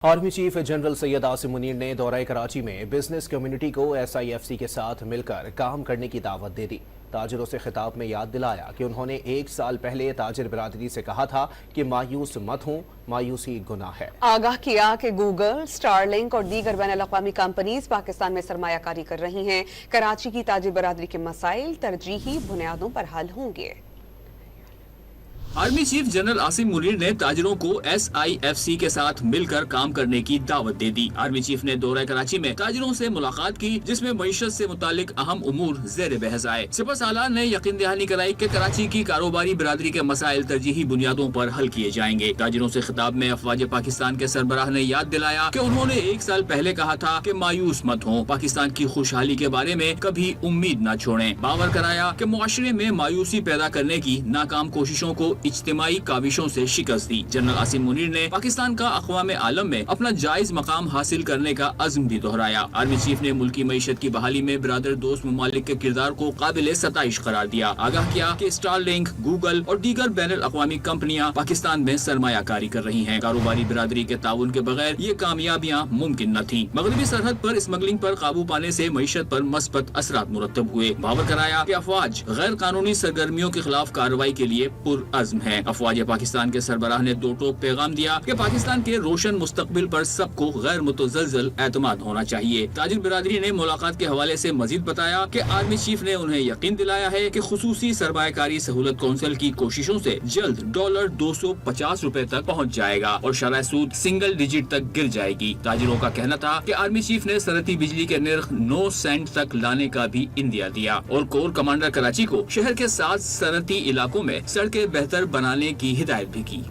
Army chief general Syed Asim Munir ने दौरा कराची में बिजनेस कम्युनिटी को SIFC के साथ मिलकर काम करने की दावत दे दी। ताजिरों से खिताब में याद दिलाया कि उन्होंने 1 साल पहले ताजिर बिरादरी से कहा था कि मायूस मत हों, मायूसी गुनाह है। आगाह किया कि गूगल, स्टारलिंक और दीगर बैनुल-अक़वामी कंपनीज पाकिस्तान में सरमायाकारी कर रही हैं। कराची की ताजिर बिरादरी के मसाइल तरजीही बुनियादों पर हल होंगे। Army chief general Asim Munir ने ताजिरों को SIFC के साथ मिलकर काम करने की दावत दे दी। आर्मी चीफ ने दौरा कराची में ताजिरों से मुलाकात की, जिसमें मईशत से मुतालिक अहम उमूर ज़ेर बहस आए। सिपह सालार ने यकीन दहानी कराई कि कराची की कारोबारी बिरादरी के मसाइल तरजीही बुनियादों पर हल किए जाएंगे। ताजिरों से खिताब में अफवाज पाकिस्तान के सरबराह ने याद दिलाया कि उन्होंने 1 साल पहले कहा था कि मायूस मत हों, पाकिस्तान की खुशहाली के बारे में कभी उम्मीद न छोड़ें। बावर कराया कि मुआशरे में मायूसी पैदा करने की नाकाम कोशिशों को इज्तिमाई काविशों से शिकस्त दी। जनरल आसिम मुनीर ने पाकिस्तान का अक़वाम आलम में अपना जायज मकाम हासिल करने का अज़्म भी दोहराया। आर्मी चीफ ने मुल्की मईशत की बहाली में बिरादर दोस्त ममालिक के किरदार को काबिल सताइश करार दिया। आगाह किया कि स्टारलिंक, गूगल और दीगर बैनुल-अक़वामी कंपनियां पाकिस्तान में सरमायाकारी कर रही हैं। कारोबारी बिरादरी के ताउन के बगैर ये कामयाबियां मुमकिन न थी। मगरबी सरहद पर स्मगलिंग पर काबू पाने से मईशत पर मस्बत असरात मुरत्तब हुए। बावर कराया कि अफवाज गैर कानूनी सरगर्मियों के खिलाफ कार्रवाई के लिए पुरअज़्म है। अफवाज पाकिस्तान के सरबराह ने दो टोक पैगाम दिया कि पाकिस्तान के रोशन मुस्तकबिल पर सबको गैर मुतज़ल्ज़ल एतमाद होना चाहिए। ताजिर बिरादरी ने मुलाकात के हवाले से मजीद बताया कि आर्मी चीफ ने उन्हें यकीन दिलाया है कि खुसूसी सरमायाकारी सहूलत कौंसिल की कोशिशों से जल्द $250 तक पहुँच जाएगा और शरह सूद सिंगल डिजिट तक गिर जाएगी। ताजिरों का कहना था कि आर्मी चीफ ने सनती बिजली के निर्ख 9 सेंट तक लाने का भी इंदिया दिया और कोर कमांडर कराची को शहर के 7 सनती इलाकों में सड़कें बेहतर बनाने की हिदायत भी की।